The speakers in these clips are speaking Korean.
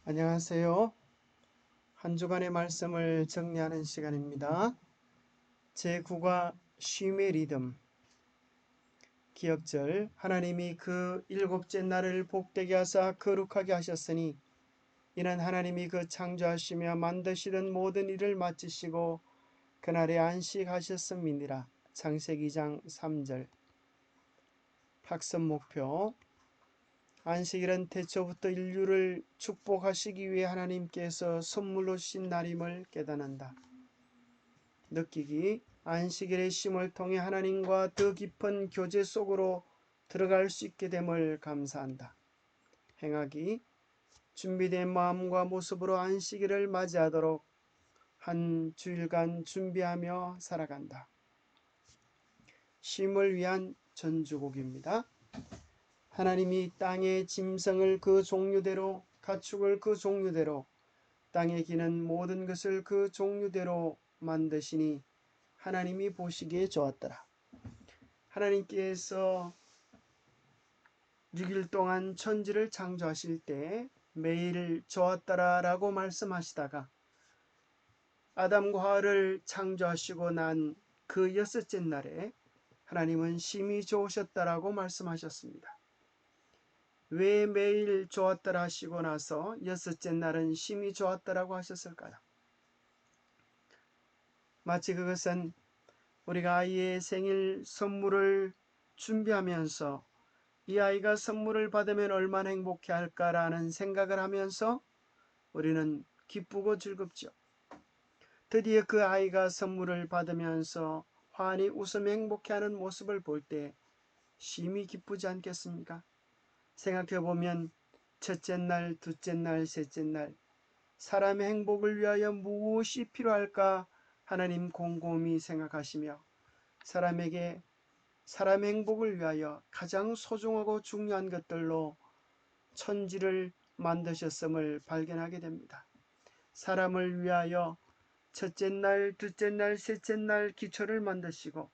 안녕하세요. 한 주간의 말씀을 정리하는 시간입니다. 제9과 쉼의 리듬. 기억절. 하나님이 그 일곱째 날을 복되게 하사 거룩하게 하셨으니 이는 하나님이 그 창조하시며 만드시던 모든 일을 마치시고 그날에 안식하셨음이니라. 창세기 2장 3절. 학습 목표. 안식일은 태초부터 인류를 축복하시기 위해 하나님께서 선물로 주신 날임을 깨닫는다. 느끼기. 안식일의 쉼을 통해 하나님과 더 깊은 교제 속으로 들어갈 수 있게 됨을 감사한다. 행하기. 준비된 마음과 모습으로 안식일을 맞이하도록 한 주일간 준비하며 살아간다. 쉼을 위한 전주곡입니다. 하나님이 땅의 짐승을 그 종류대로, 가축을 그 종류대로, 땅에 기는 모든 것을 그 종류대로 만드시니 하나님이 보시기에 좋았더라. 하나님께서 6일 동안 천지를 창조하실 때 매일 좋았더라 라고 말씀하시다가 아담과 하와를 창조하시고 난 그 여섯째 날에 하나님은 심히 좋으셨다라고 말씀하셨습니다. 왜 매일 좋았더라 하시고 나서 여섯째 날은 심히 좋았더라고 하셨을까요? 마치 그것은 우리가 아이의 생일 선물을 준비하면서 이 아이가 선물을 받으면 얼마나 행복해 할까라는 생각을 하면서 우리는 기쁘고 즐겁죠. 드디어 그 아이가 선물을 받으면서 환히 웃으며 행복해하는 모습을 볼 때 심히 기쁘지 않겠습니까? 생각해보면 첫째 날, 둘째 날, 셋째 날 사람의 행복을 위하여 무엇이 필요할까 하나님 곰곰이 생각하시며 사람의 행복을 위하여 가장 소중하고 중요한 것들로 천지를 만드셨음을 발견하게 됩니다. 사람을 위하여 첫째 날, 둘째 날, 셋째 날 기초를 만드시고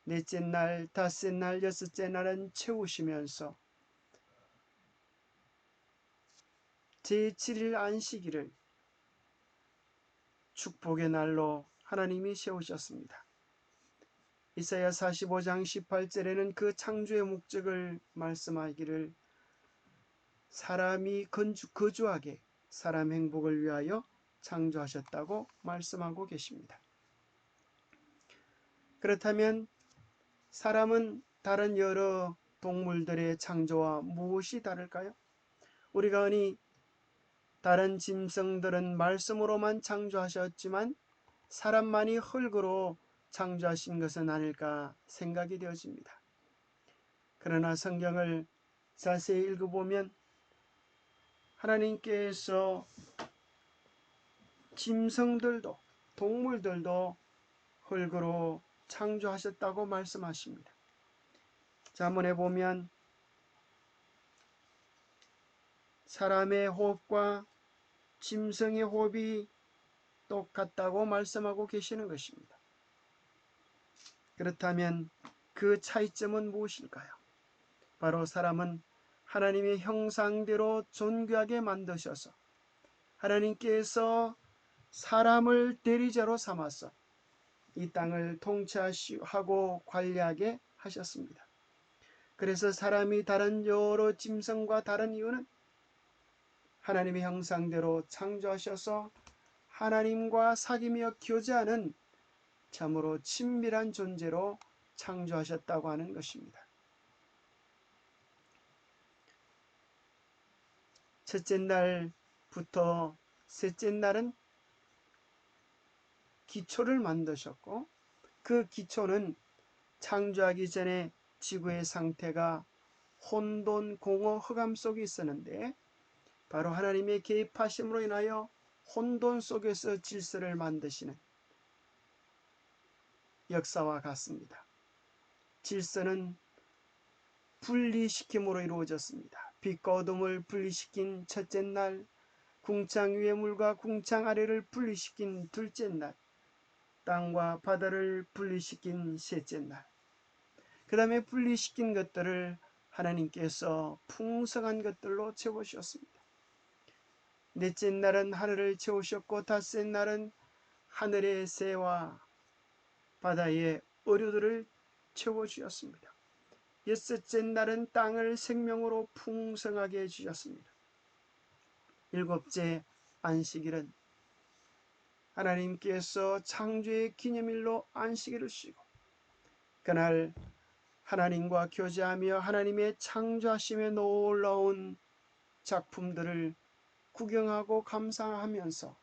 넷째 날, 다섯째 날, 여섯째 날은 채우시면서 제7일 안식일을 축복의 날로 하나님이 세우셨습니다. 이사야 45장 18절에는 그 창조의 목적을 말씀하기를 사람이 거주하게 사람 행복을 위하여 창조하셨다고 말씀하고 계십니다. 그렇다면 사람은 다른 여러 동물들의 창조와 무엇이 다를까요? 우리가 흔히 다른 짐승들은 말씀으로만 창조하셨지만 사람만이 흙으로 창조하신 것은 아닐까 생각이 되어집니다. 그러나 성경을 자세히 읽어보면 하나님께서 짐승들도 동물들도 흙으로 창조하셨다고 말씀하십니다. 자문에 보면 사람의 호흡과 짐승의 호흡이 똑같다고 말씀하고 계시는 것입니다. 그렇다면 그 차이점은 무엇일까요? 바로 사람은 하나님의 형상대로 존귀하게 만드셔서 하나님께서 사람을 대리자로 삼아서 이 땅을 통치하고 관리하게 하셨습니다. 그래서 사람이 다른 여러 짐승과 다른 이유는 하나님의 형상대로 창조하셔서 하나님과 사귀며 교제하는 참으로 친밀한 존재로 창조하셨다고 하는 것입니다. 첫째 날부터 셋째 날은 기초를 만드셨고 그 기초는 창조하기 전에 지구의 상태가 혼돈, 공허, 흑암 속에 있었는데 바로 하나님의 개입하심으로 인하여 혼돈 속에서 질서를 만드시는 역사와 같습니다. 질서는 분리시킴으로 이루어졌습니다. 빛과 어둠을 분리시킨 첫째 날, 궁창 위의 물과 궁창 아래를 분리시킨 둘째 날, 땅과 바다를 분리시킨 셋째 날, 그 다음에 분리시킨 것들을 하나님께서 풍성한 것들로 채워주셨습니다. 넷째 날은 하늘을 채우셨고 닷새 날은 하늘의 새와 바다의 어류들을 채워주셨습니다. 여섯째 날은 땅을 생명으로 풍성하게 해주셨습니다. 일곱째 안식일은 하나님께서 창조의 기념일로 안식일을 쉬고 그날 하나님과 교제하며 하나님의 창조하심에 놀라운 작품들을 구경하고 감상하면서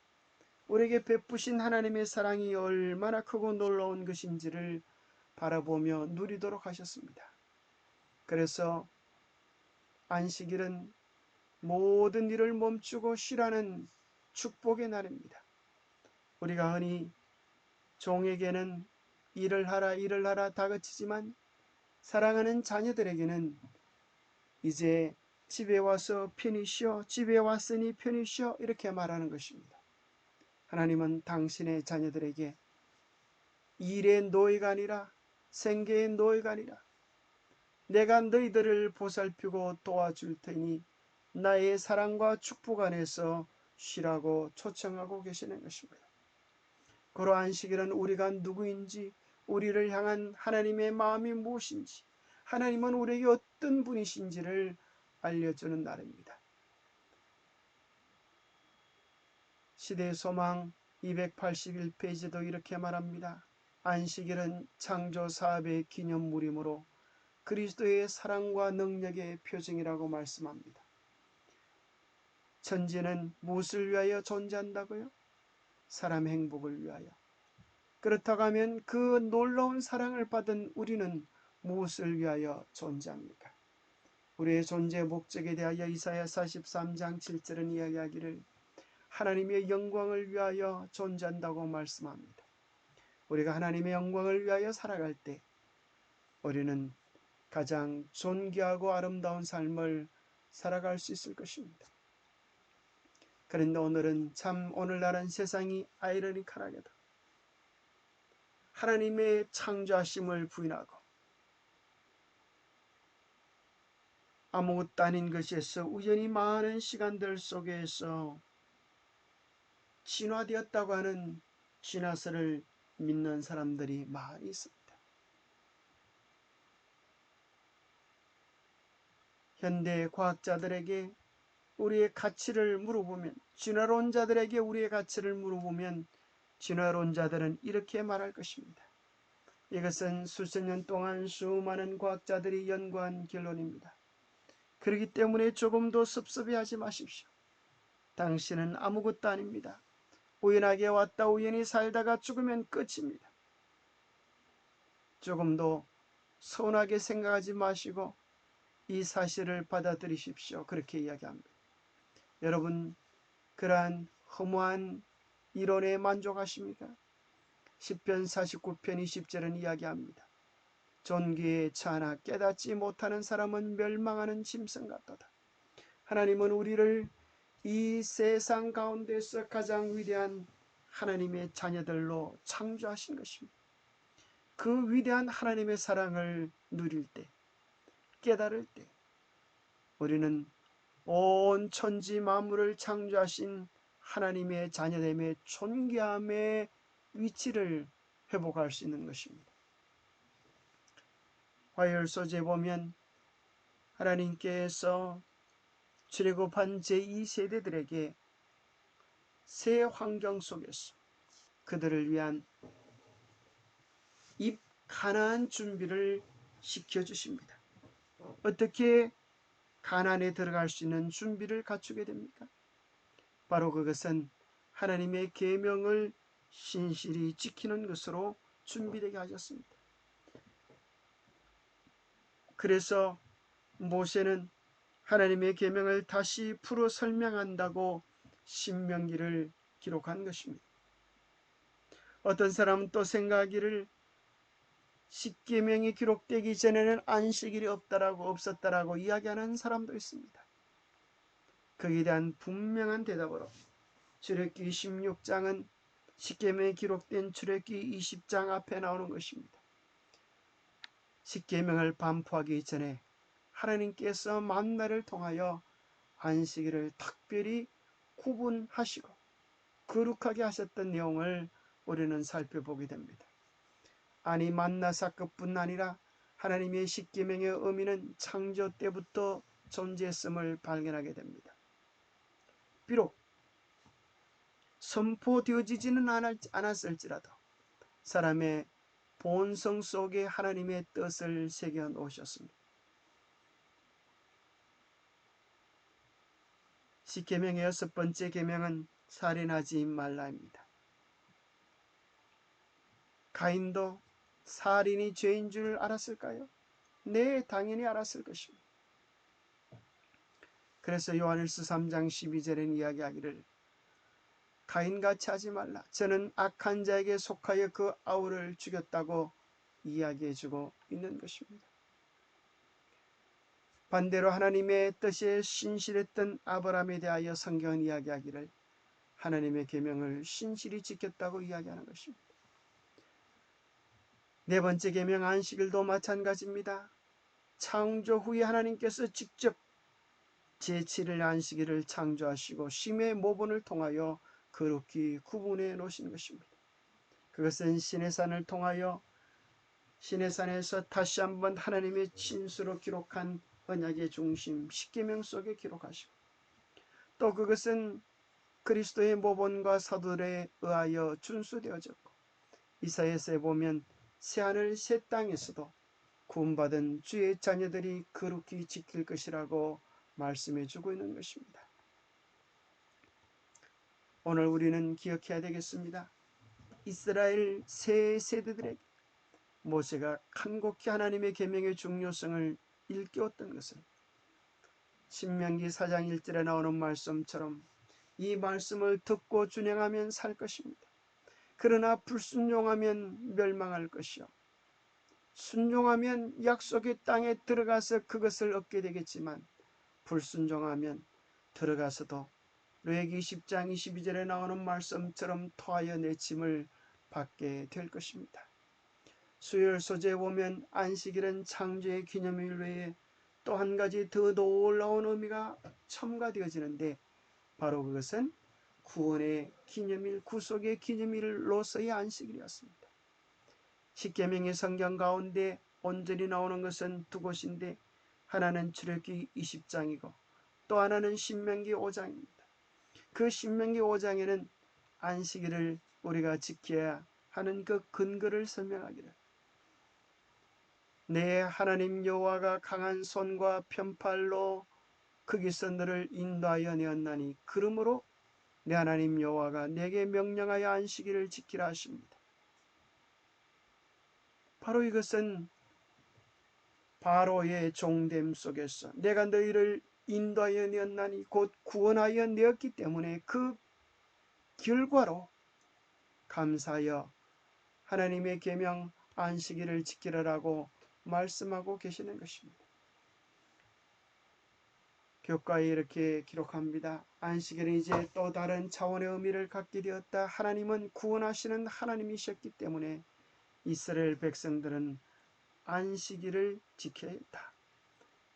우리에게 베푸신 하나님의 사랑이 얼마나 크고 놀라운 것인지를 바라보며 누리도록 하셨습니다. 그래서 안식일은 모든 일을 멈추고 쉬라는 축복의 날입니다. 우리가 흔히 종에게는 일을 하라 다그치지만 사랑하는 자녀들에게는 이제 집에 와서 편히 쉬어, 집에 왔으니 편히 쉬어 이렇게 말하는 것입니다. 하나님은 당신의 자녀들에게 일의 노예가 아니라 생계의 노예가 아니라 내가 너희들을 보살피고 도와줄 테니 나의 사랑과 축복 안에서 쉬라고 초청하고 계시는 것입니다. 고로 안식일은 우리가 누구인지, 우리를 향한 하나님의 마음이 무엇인지, 하나님은 우리에게 어떤 분이신지를 알려주는 날입니다. 시대의 소망 281페이지도 이렇게 말합니다. 안식일은 창조 사업의 기념물이므로 그리스도의 사랑과 능력의 표징이라고 말씀합니다. 천지는 무엇을 위하여 존재한다고요? 사람 행복을 위하여. 그렇다고 하면 그 놀라운 사랑을 받은 우리는 무엇을 위하여 존재합니까? 우리의 존재 목적에 대하여 이사야 43장 7절은 이야기하기를 하나님의 영광을 위하여 존재한다고 말씀합니다. 우리가 하나님의 영광을 위하여 살아갈 때 우리는 가장 존귀하고 아름다운 삶을 살아갈 수 있을 것입니다. 그런데 오늘날은 세상이 아이러니컬하게도 하나님의 창조하심을 부인하고 아무것도 아닌 것에서 우연히 많은 시간들 속에서 진화되었다고 하는 진화설을 믿는 사람들이 많이 있습니다. 현대 과학자들에게 우리의 가치를 물어보면, 진화론자들에게 우리의 가치를 물어보면 진화론자들은 이렇게 말할 것입니다. 이것은 수천 년 동안 수많은 과학자들이 연구한 결론입니다. 그렇기 때문에 조금도 섭섭해하지 마십시오. 당신은 아무것도 아닙니다. 우연하게 왔다 우연히 살다가 죽으면 끝입니다. 조금도 서운하게 생각하지 마시고 이 사실을 받아들이십시오. 그렇게 이야기합니다. 여러분, 그러한 허무한 이론에 만족하십니까? 시편 49편 20절은 이야기합니다. 존귀에 차나 깨닫지 못하는 사람은 멸망하는 짐승 같도다. 하나님은 우리를 이 세상 가운데서 가장 위대한 하나님의 자녀들로 창조하신 것입니다. 그 위대한 하나님의 사랑을 누릴 때, 깨달을 때 우리는 온 천지 만물을 창조하신 하나님의 자녀됨의 존귀함의 위치를 회복할 수 있는 것입니다. 화요일서지에 보면 하나님께서 출애굽한 제2세대들에게 새 환경 속에서 그들을 위한 입 가나안 준비를 시켜주십니다. 어떻게 가나안에 들어갈 수 있는 준비를 갖추게 됩니까? 바로 그것은 하나님의 계명을 신실히 지키는 것으로 준비되게 하셨습니다. 그래서 모세는 하나님의 계명을 다시 풀어 설명한다고 신명기를 기록한 것입니다. 어떤 사람은 또 생각하기를 십계명이 기록되기 전에는 안식일이 없었다라고 이야기하는 사람도 있습니다. 거기에 대한 분명한 대답으로 출애굽기 16장은 십계명이 기록된 출애굽기 20장 앞에 나오는 것입니다. 십계명을 반포하기 전에 하나님께서 만나를 통하여 안식일을 특별히 구분하시고 거룩하게 하셨던 내용을 우리는 살펴보게 됩니다. 아니 만나사건뿐 아니라 하나님의 십계명의 의미는 창조 때부터 존재했음을 발견하게 됩니다. 비록 선포되어지지는 않았을지라도 사람의 본성 속에 하나님의 뜻을 새겨 놓으셨습니다. 십계명의 6번째 계명은 살인하지 말라입니다. 가인도 살인이 죄인 줄 알았을까요? 네, 당연히 알았을 것입니다. 그래서 요한일서 3장 12절엔 이야기하기를 가인같이 하지 말라. 저는 악한 자에게 속하여 그 아우를 죽였다고 이야기해주고 있는 것입니다. 반대로 하나님의 뜻에 신실했던 아브라함에 대하여 성경은 이야기하기를 하나님의 계명을 신실히 지켰다고 이야기하는 것입니다. 네 번째 계명 안식일도 마찬가지입니다. 창조 후에 하나님께서 직접 제7일 안식일을 창조하시고 쉼의 모본을 통하여 거룩히 구분해 놓으신 것입니다. 그것은 시내산을 통하여 시내산에서 다시 한번 하나님의 진수로 기록한 언약의 중심 십계명 속에 기록하시고 또 그것은 그리스도의 모본과 사도들에 의하여 준수되어졌고 이사야서에 보면 새하늘 새 땅에서도 구원받은 주의 자녀들이 거룩히 지킬 것이라고 말씀해 주고 있는 것입니다. 오늘 우리는 기억해야 되겠습니다. 이스라엘 새 세대들에게 모세가 간곡히 하나님의 계명의 중요성을 일깨웠던 것은 신명기 4장 1절에 나오는 말씀처럼 이 말씀을 듣고 준행하면 살 것입니다. 그러나 불순종하면 멸망할 것이요 순종하면 약속의 땅에 들어가서 그것을 얻게 되겠지만 불순종하면 들어가서도 레위기 10장 22절에 나오는 말씀처럼 토하여 내침을 받게 될 것입니다. 수요일 소재에 보면 안식일은 창조의 기념일 외에 또 한 가지 더 놀라운 의미가 첨가되어지는데 바로 그것은 구원의 기념일, 구속의 기념일로서의 안식일이었습니다. 십계명의 성경 가운데 온전히 나오는 것은 두 곳인데 하나는 출애굽기 20장이고 또 하나는 신명기 5장입니다. 그 신명기 5장에는 안식일을 우리가 지켜야 하는 그 근거를 설명하기를 내 하나님 여호와가 강한 손과 편팔로 거기서 너를 인도하여 내었나니 그러므로 내 하나님 여호와가 내게 명령하여 안식일을 지키라 하십니다. 바로 이것은 바로의 종됨 속에서 내가 너희를 인도하여 내었나니 곧 구원하여 내었기 때문에 그 결과로 감사하여 하나님의 계명 안식일을 지키라라고 말씀하고 계시는 것입니다. 교과에 이렇게 기록합니다. 안식일은 이제 또 다른 차원의 의미를 갖게 되었다. 하나님은 구원하시는 하나님이셨기 때문에 이스라엘 백성들은 안식일을 지켜야 했다.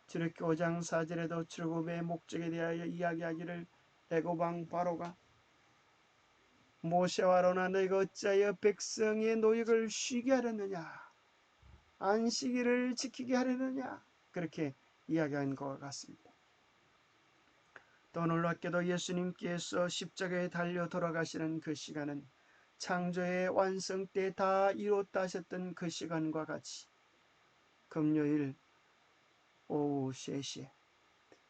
출애굽기 5장 4절에도 출애굽의 목적에 대하여 이야기하기를 애굽 왕 바로가 모세와 아론아 너희가 어찌하여 백성의 노역을 쉬게 하려느냐 안식일을 지키게 하려느냐 그렇게 이야기한 것 같습니다. 또 놀랍게도 예수님께서 십자가에 달려 돌아가시는 그 시간은 창조의 완성 때 다 이뤘다 하셨던 그 시간과 같이 금요일 오후 3시에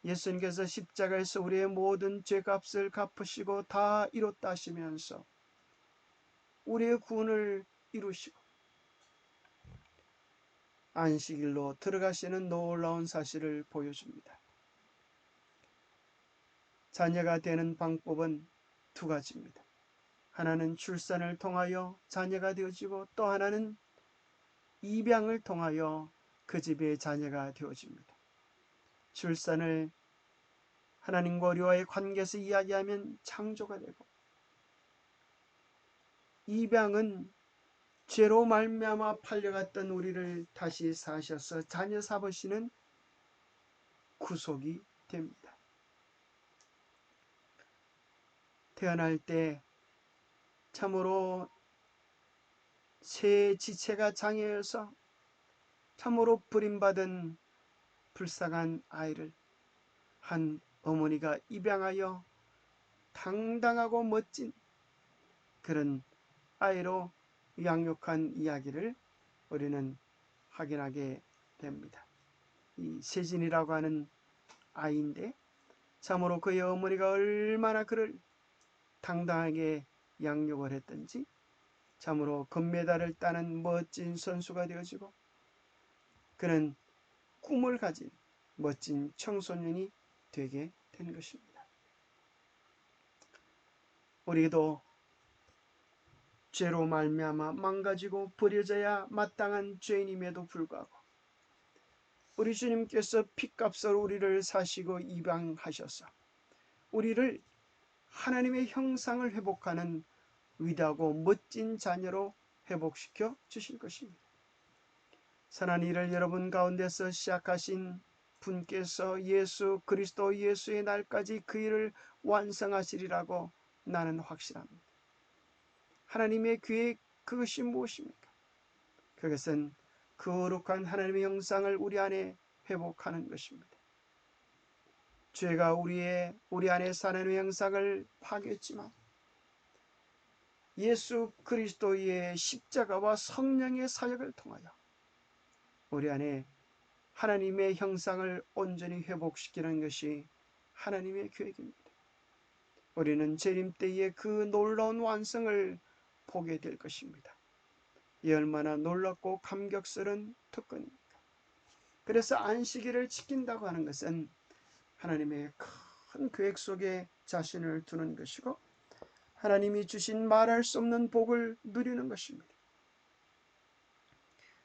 예수님께서 십자가에서 우리의 모든 죄값을 갚으시고 다 이뤘다 하시면서 우리의 구원을 이루시고 안식일로 들어가시는 놀라운 사실을 보여줍니다. 자녀가 되는 방법은 두 가지입니다. 하나는 출산을 통하여 자녀가 되어지고 또 하나는 입양을 통하여 그 집의 자녀가 되어집니다. 출산을 하나님과 우리와의 관계에서 이야기하면 창조가 되고 입양은 죄로 말미암아 팔려갔던 우리를 다시 사셔서 자녀 삼으시는 구속이 됩니다. 태어날 때 참으로 새 지체가 장애여서 참으로 버림받은 불쌍한 아이를 한 어머니가 입양하여 당당하고 멋진 그런 아이로 양육한 이야기를 우리는 확인하게 됩니다. 이 세진이라고 하는 아이인데 참으로 그의 어머니가 얼마나 그를 당당하게 양육을 했던지 참으로 금메달을 따는 멋진 선수가 되어지고 그는 꿈을 가진 멋진 청소년이 되게 된 것입니다. 우리도 죄로 말미암아 망가지고 버려져야 마땅한 죄인임에도 불구하고 우리 주님께서 핏값을 우리를 사시고 입양하셔서 우리를 하나님의 형상을 회복하는 위대하고 멋진 자녀로 회복시켜 주실 것입니다. 선한 일을 여러분 가운데서 시작하신 분께서 예수 그리스도 예수의 날까지 그 일을 완성하시리라고 나는 확신합니다. 하나님의 계획 그것이 무엇입니까? 그것은 거룩한 하나님의 형상을 우리 안에 회복하는 것입니다. 죄가 우리 안에 사는 형상을 파괴했지만 예수 그리스도의 십자가와 성령의 사역을 통하여 우리 안에 하나님의 형상을 온전히 회복시키는 것이 하나님의 계획입니다. 우리는 재림 때에 그 놀라운 완성을 보게 될 것입니다. 이 얼마나 놀랍고 감격스러운 특권입니까? 그래서 안식일을 지킨다고 하는 것은 하나님의 큰 계획 속에 자신을 두는 것이고 하나님이 주신 말할 수 없는 복을 누리는 것입니다.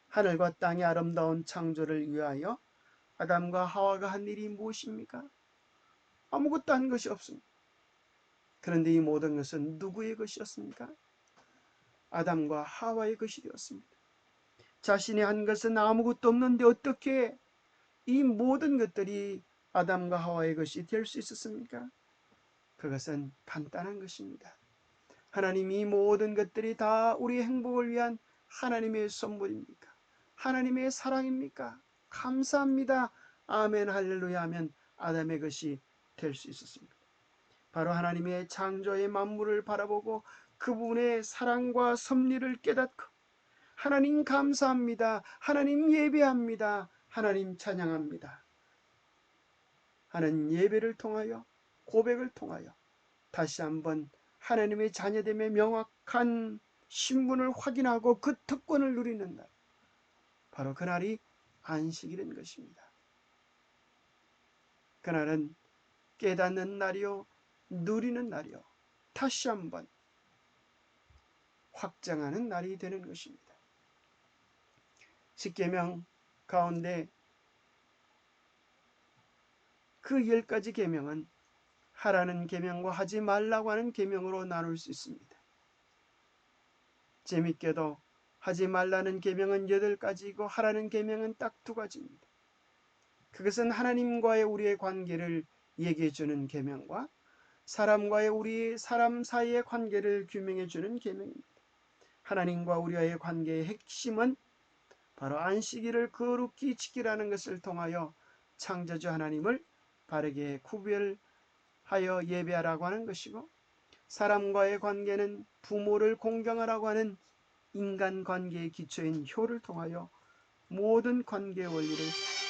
하늘과 땅의 아름다운 창조를 위하여 아담과 하와가 한 일이 무엇입니까? 아무것도 한 것이 없습니다. 그런데 이 모든 것은 누구의 것이었습니까? 아담과 하와의 것이 되었습니다. 자신이 한 것은 아무것도 없는데 어떻게 이 모든 것들이 아담과 하와의 것이 될 수 있었습니까? 그것은 간단한 것입니다. 하나님이 이 모든 것들이 다 우리의 행복을 위한 하나님의 선물입니까? 하나님의 사랑입니까? 감사합니다. 아멘 할렐루야 하면 아담의 것이 될 수 있었습니다. 바로 하나님의 창조의 만물을 바라보고 그분의 사랑과 섭리를 깨닫고 하나님 감사합니다. 하나님 예배합니다. 하나님 찬양합니다. 하는 예배를 통하여 고백을 통하여 다시 한번 하나님의 자녀됨의 명확한 신분을 확인하고 그 특권을 누리는 날, 바로 그날이 안식일인 것입니다. 그날은 깨닫는 날이요 누리는 날이요 다시 한번 확장하는 날이 되는 것입니다. 십계명 가운데 그 10가지 계명은 하라는 계명과 하지 말라고 하는 계명으로 나눌 수 있습니다. 재밌게도 하지 말라는 계명은 8가지이고 하라는 계명은 딱 2가지입니다. 그것은 하나님과의 우리의 관계를 얘기해 주는 계명과 사람과의 우리 사람 사이의 관계를 규명해 주는 계명입니다. 하나님과 우리와의 관계의 핵심은 바로 안식일을 거룩히 지키라는 것을 통하여 창조주 하나님을 바르게 구별하여 예배하라고 하는 것이고 사람과의 관계는 부모를 공경하라고 하는 인간관계의 기초인 효를 통하여 모든 관계의 원리를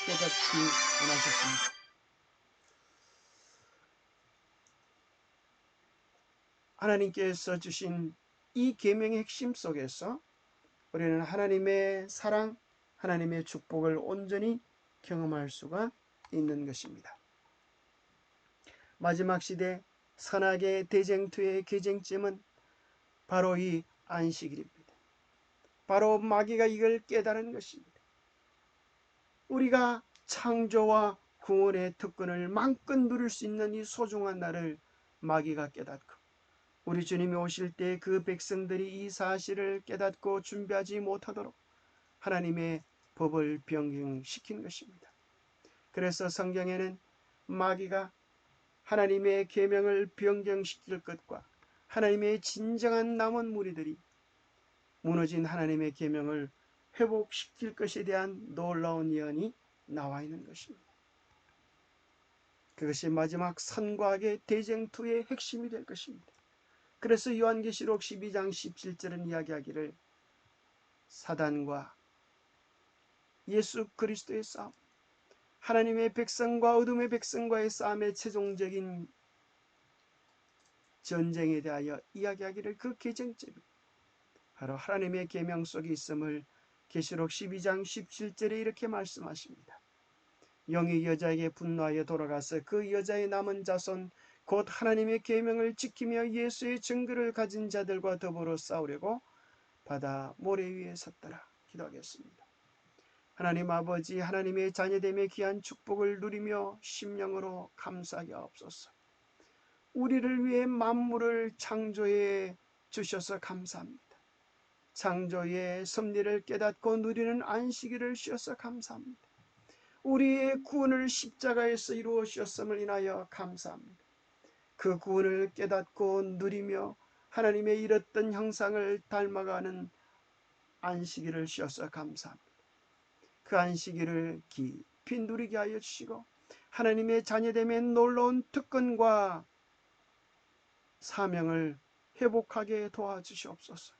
깨닫기 원하셨습니다. 하나님께서 주신 이 계명의 핵심 속에서 우리는 하나님의 사랑, 하나님의 축복을 온전히 경험할 수가 있는 것입니다. 마지막 시대 선악의 대쟁투의 계쟁점은 바로 이 안식일입니다. 바로 마귀가 이걸 깨달은 것입니다. 우리가 창조와 구원의 특권을 마음껏 누릴 수 있는 이 소중한 날을 마귀가 깨닫고 우리 주님이 오실 때 그 백성들이 이 사실을 깨닫고 준비하지 못하도록 하나님의 법을 변경시킨 것입니다. 그래서 성경에는 마귀가 하나님의 계명을 변경시킬 것과 하나님의 진정한 남은 무리들이 무너진 하나님의 계명을 회복시킬 것에 대한 놀라운 예언이 나와 있는 것입니다. 그것이 마지막 선과 악의 대쟁투의 핵심이 될 것입니다. 그래서 요한계시록 12장 17절은 이야기하기를 사단과 예수 그리스도의 싸움, 하나님의 백성과 어둠의 백성과의 싸움의 최종적인 전쟁에 대하여 이야기하기를 그 계쟁점이 바로 하나님의 계명 속에 있음을 계시록 12장 17절에 이렇게 말씀하십니다. 영이 여자에게 분노하여 돌아가서 그 여자의 남은 자손 곧 하나님의 계명을 지키며 예수의 증거를 가진 자들과 더불어 싸우려고 바다 모래 위에 섰더라. 기도하겠습니다. 하나님 아버지, 하나님의 자녀됨의 귀한 축복을 누리며 심령으로 감사하게 하옵소서. 우리를 위해 만물을 창조해 주셔서 감사합니다. 창조의 섭리를 깨닫고 누리는 안식일을 주셔서 감사합니다. 우리의 구원을 십자가에서 이루어 주셨음을 인하여 감사합니다. 그 구원을 깨닫고 누리며 하나님의 이뤘던 형상을 닮아가는 안식일을 주셔서 감사합니다. 그 안식일을 깊이 누리게 하여 주시고 하나님의 자녀됨의 놀라운 특권과 사명을 회복하게 도와주시옵소서.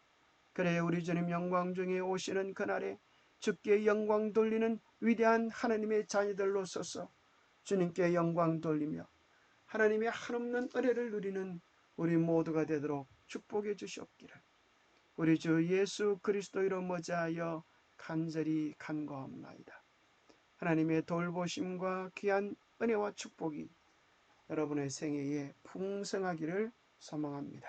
그래 우리 주님 영광 중에 오시는 그날에 주께 영광 돌리는 위대한 하나님의 자녀들로서서 주님께 영광 돌리며 하나님의 한없는 은혜를 누리는 우리 모두가 되도록 축복해 주시옵기를 우리 주 예수 그리스도로 머지하여 간절히 간구하옵나이다. 하나님의 돌보심과 귀한 은혜와 축복이 여러분의 생애에 풍성하기를 소망합니다.